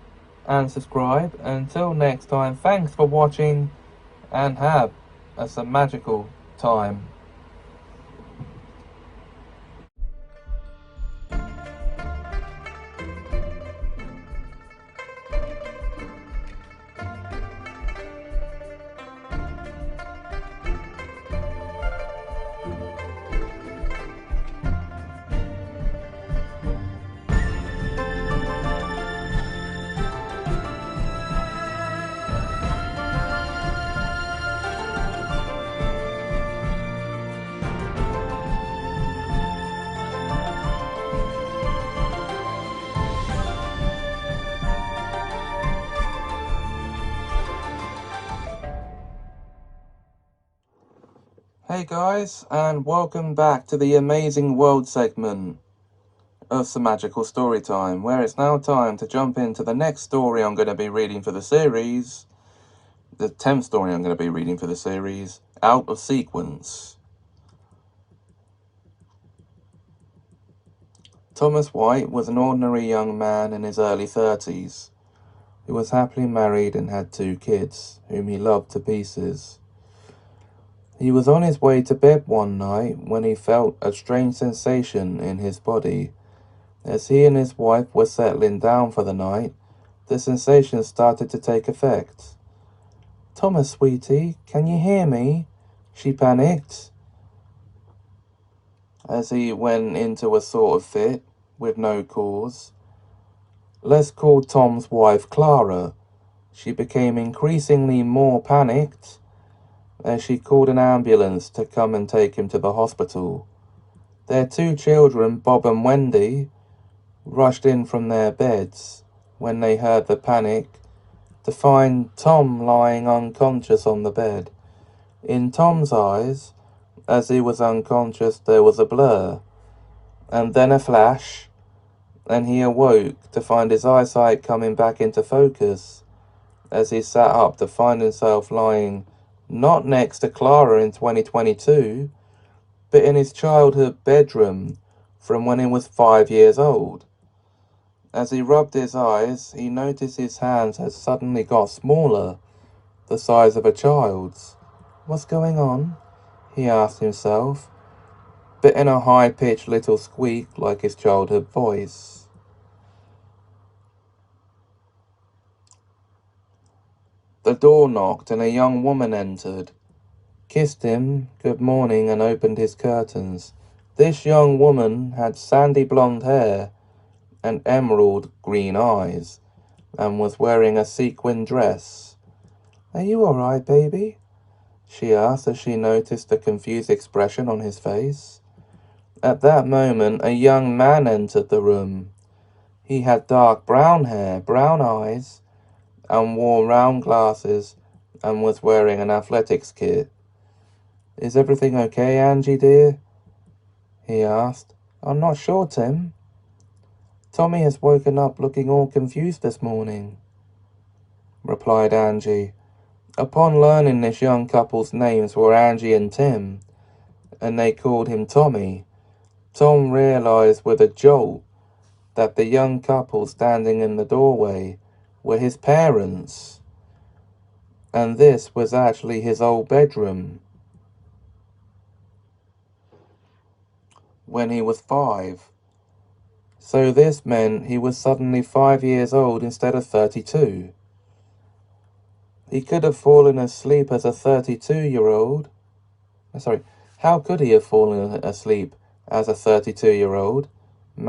and subscribe. Until next time, thanks for watching, and have a magical time. Hey guys, and welcome back to the Amazing World segment of Semajical Story Time, where it's now time to jump into the next story I'm going to be reading for the series, the 10th story I'm going to be reading for the series, Out of Sequence. Thomas White was an ordinary young man in his early 30s, who was happily married and had 2 kids, whom he loved to pieces. He was on his way to bed one night when he felt a strange sensation in his body. As he and his wife were settling down for the night, the sensation started to take effect. "Thomas, sweetie, can you hear me?" she panicked, as he went into a sort of fit, with no cause. Let's call Tom's wife Clara. She became increasingly more panicked as she called an ambulance to come and take him to the hospital. Their two children, Bob and Wendy, rushed in from their beds when they heard the panic to find Tom lying unconscious on the bed. In Tom's eyes, as he was unconscious, there was a blur, and then a flash, and he awoke to find his eyesight coming back into focus as he sat up to find himself lying not next to Clara in 2022, but in his childhood bedroom from when he was 5 years old. As he rubbed his eyes, he noticed his hands had suddenly got smaller, the size of a child's. "What's going on?" he asked himself, but in a high-pitched little squeak like his childhood voice. The door knocked and a young woman entered, kissed him good morning and opened his curtains. This young woman had sandy blonde hair and emerald green eyes, and was wearing a sequin dress. "Are you all right, baby?" she asked as she noticed the confused expression on his face. At that moment, a young man entered the room. He had dark brown hair, brown eyes, and wore round glasses, and was wearing an athletics kit. "Is everything okay, Angie, dear?" he asked. "I'm not sure, Tim. Tommy has woken up looking all confused this morning," replied Angie. Upon learning this young couple's names were Angie and Tim, and they called him Tommy, Tom realized with a jolt that the young couple standing in the doorway were his parents, and this was actually his old bedroom when he was 5. So this meant he was suddenly 5 years old instead of 32. He could have fallen asleep as a 32-year-old. Sorry, how could he have fallen asleep as a 32-year-old, a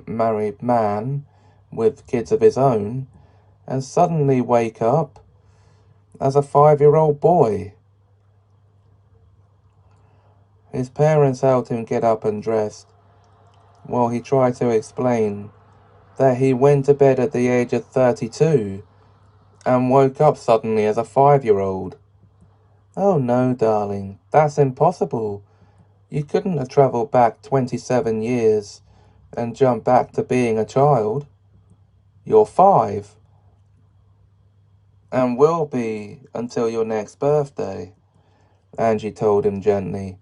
married man with kids of his own, and suddenly wake up as a 5-year-old boy? His parents helped him get up and dressed, while he tried to explain that he went to bed at the age of 32 and woke up suddenly as a 5-year-old. "Oh no, darling, that's impossible. You couldn't have travelled back 27 years and jumped back to being a child. You're 5, and will be until your next birthday," Angie told him gently.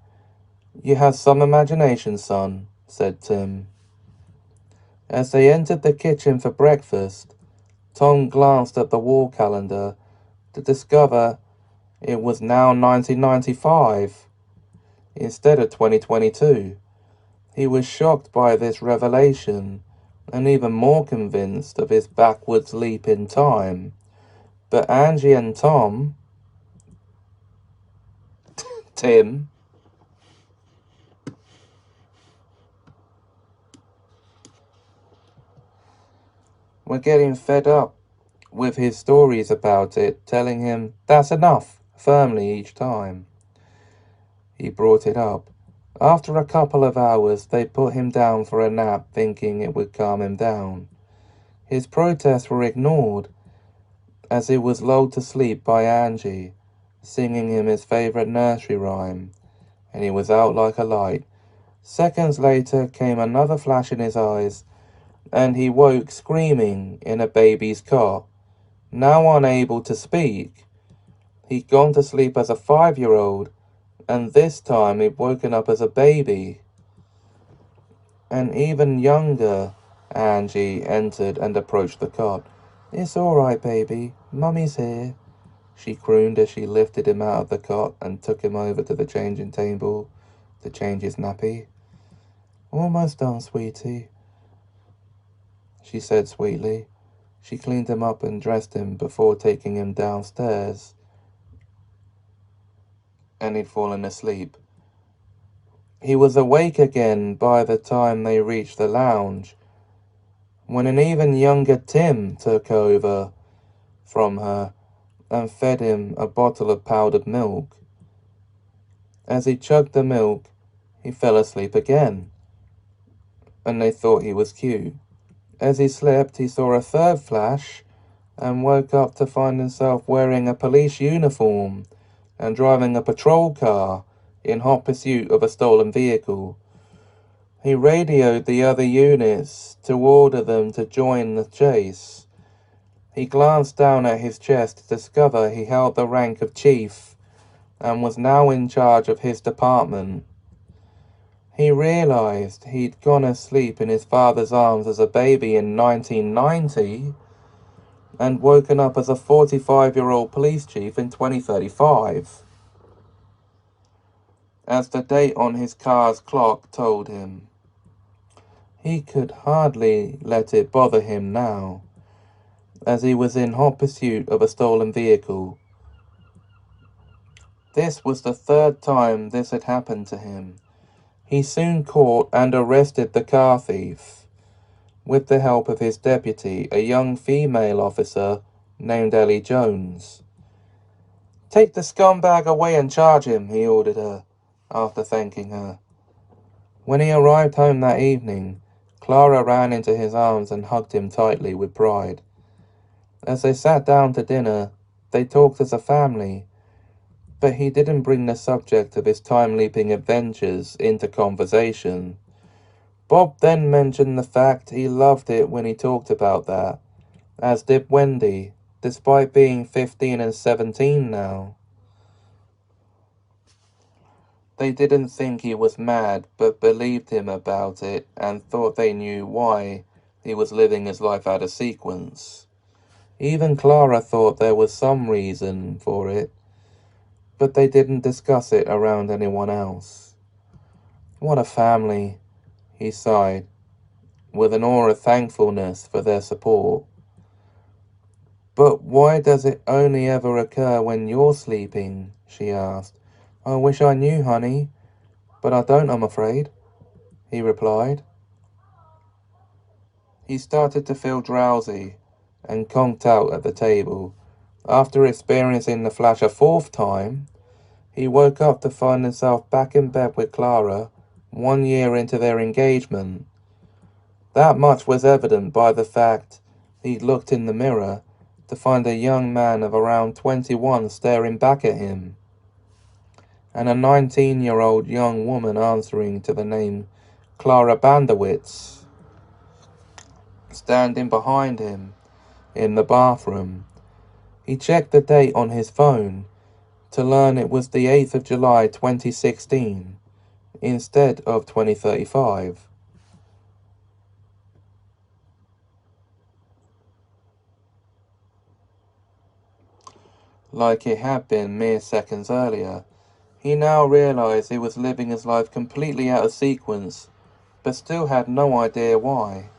"You have some imagination, son," said Tim. As they entered the kitchen for breakfast, Tom glanced at the wall calendar to discover it was now 1995 instead of 2022. He was shocked by this revelation and even more convinced of his backwards leap in time. But Angie and Tim, were getting fed up with his stories about it, telling him, "That's enough," firmly each time he brought it up. After a couple of hours, they put him down for a nap, thinking it would calm him down. His protests were ignored, as he was lulled to sleep by Angie, singing him his favorite nursery rhyme, and he was out like a light. Seconds later came another flash in his eyes, and he woke screaming in a baby's cot. Now unable to speak, he'd gone to sleep as a 5-year-old, and this time he'd woken up as a baby. An even younger Angie entered and approached the cot. "It's all right, baby. Mummy's here," she crooned as she lifted him out of the cot and took him over to the changing table to change his nappy. "Almost done, sweetie," she said sweetly. She cleaned him up and dressed him before taking him downstairs, and he'd fallen asleep. He was awake again by the time they reached the lounge, when an even younger Tim took over from her and fed him a bottle of powdered milk. As he chugged the milk, he fell asleep again, and they thought he was cute. As he slept, he saw a third flash and woke up to find himself wearing a police uniform and driving a patrol car in hot pursuit of a stolen vehicle. He radioed the other units to order them to join the chase. He glanced down at his chest to discover he held the rank of chief and was now in charge of his department. He realized he'd gone asleep in his father's arms as a baby in 1990 and woken up as a 45-year-old police chief in 2035, as the date on his car's clock told him. He could hardly let it bother him now, as he was in hot pursuit of a stolen vehicle. This was the third time this had happened to him. He soon caught and arrested the car thief, with the help of his deputy, a young female officer named Ellie Jones. "Take the scumbag away and charge him," he ordered her, after thanking her. When he arrived home that evening, Clara ran into his arms and hugged him tightly with pride. As they sat down to dinner, they talked as a family, but he didn't bring the subject of his time-leaping adventures into conversation. Bob then mentioned the fact he loved it when he talked about that, as did Wendy, despite being 15 and 17 now. They didn't think he was mad, but believed him about it and thought they knew why he was living his life out of sequence. Even Clara thought there was some reason for it, but they didn't discuss it around anyone else. "What a family," he sighed, with an aura of thankfulness for their support. "But why does it only ever occur when you're sleeping?" she asked. "I wish I knew, honey, but I don't, I'm afraid," he replied. He started to feel drowsy and conked out at the table. After experiencing the flash a fourth time, he woke up to find himself back in bed with Clara 1 year into their engagement. That much was evident by the fact he looked in the mirror to find a young man of around 21 staring back at him, and a 19-year-old young woman answering to the name Clara Bandowitz standing behind him in the bathroom. He checked the date on his phone to learn it was the 8th of July 2016 instead of 2035. Like it had been mere seconds earlier. He now realized he was living his life completely out of sequence, but still had no idea why.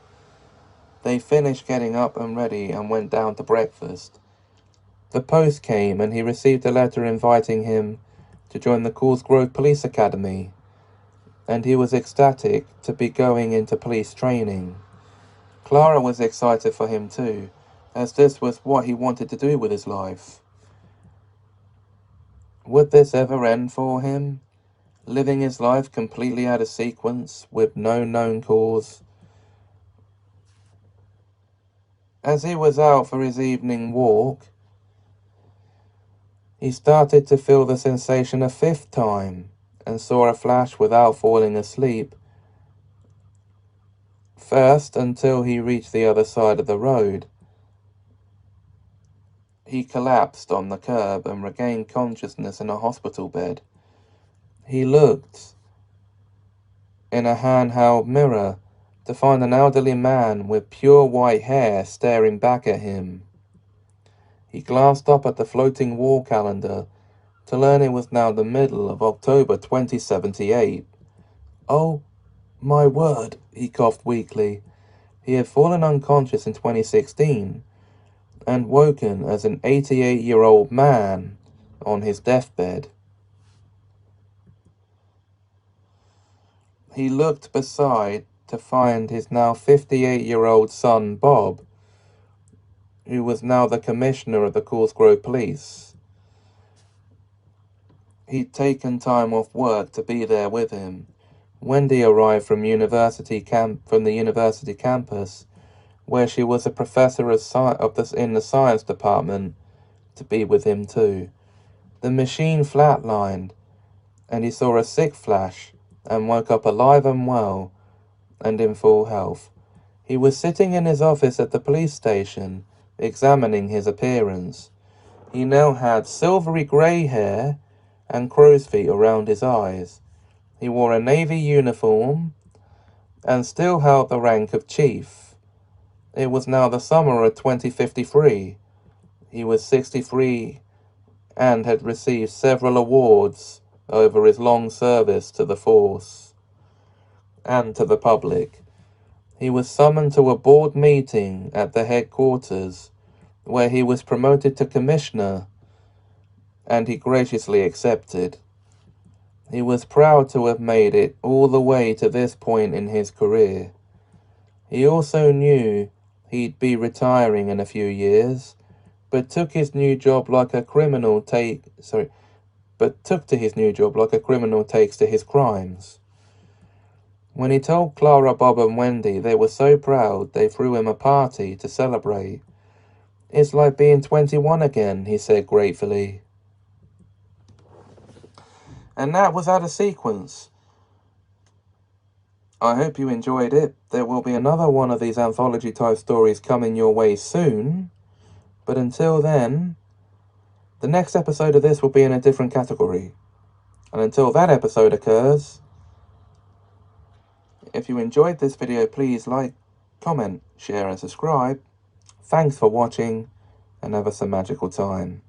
They finished getting up and ready and went down to breakfast. The post came and he received a letter inviting him to join the Coles Grove Police Academy, and he was ecstatic to be going into police training. Clara was excited for him too, as this was what he wanted to do with his life. Would this ever end for him? Living his life completely out of sequence, with no known cause? As he was out for his evening walk, he started to feel the sensation a fifth time, and saw a flash without falling asleep. First, until he reached the other side of the road. He collapsed on the curb and regained consciousness in a hospital bed. He looked in a handheld mirror to find an elderly man with pure white hair staring back at him. He glanced up at the floating wall calendar to learn it was now the middle of October 2078. Oh, my word, he coughed weakly. He had fallen unconscious in 2016 and woken as an 88-year-old man on his deathbed. He looked beside to find his now 58-year-old son, Bob, who was now the commissioner of the Callsgrove Police. He'd taken time off work to be there with him. Wendy arrived from the university campus, where she was a professor in the science department, to be with him too. The machine flatlined, and he saw a sick flash and woke up alive and well and in full health. He was sitting in his office at the police station, examining his appearance. He now had silvery grey hair and crow's feet around his eyes. He wore a navy uniform and still held the rank of chief. It was now the summer of 2053. He was 63 and had received several awards over his long service to the force and to the public. He was summoned to a board meeting at the headquarters, where he was promoted to commissioner, and he graciously accepted. He was proud to have made it all the way to this point in his career. He also knew he'd be retiring in a few years, but took to his new job like a criminal takes to his crimes. When he told Clara, Bob and Wendy, they were so proud they threw him a party to celebrate. "It's like being 21 again," he said gratefully. And that was out of sequence. I hope you enjoyed it. There will be another one of these anthology type stories coming your way soon. But until then, the next episode of this will be in a different category. And until that episode occurs, if you enjoyed this video, please like, comment, share and subscribe. Thanks for watching, and have a Semajical time.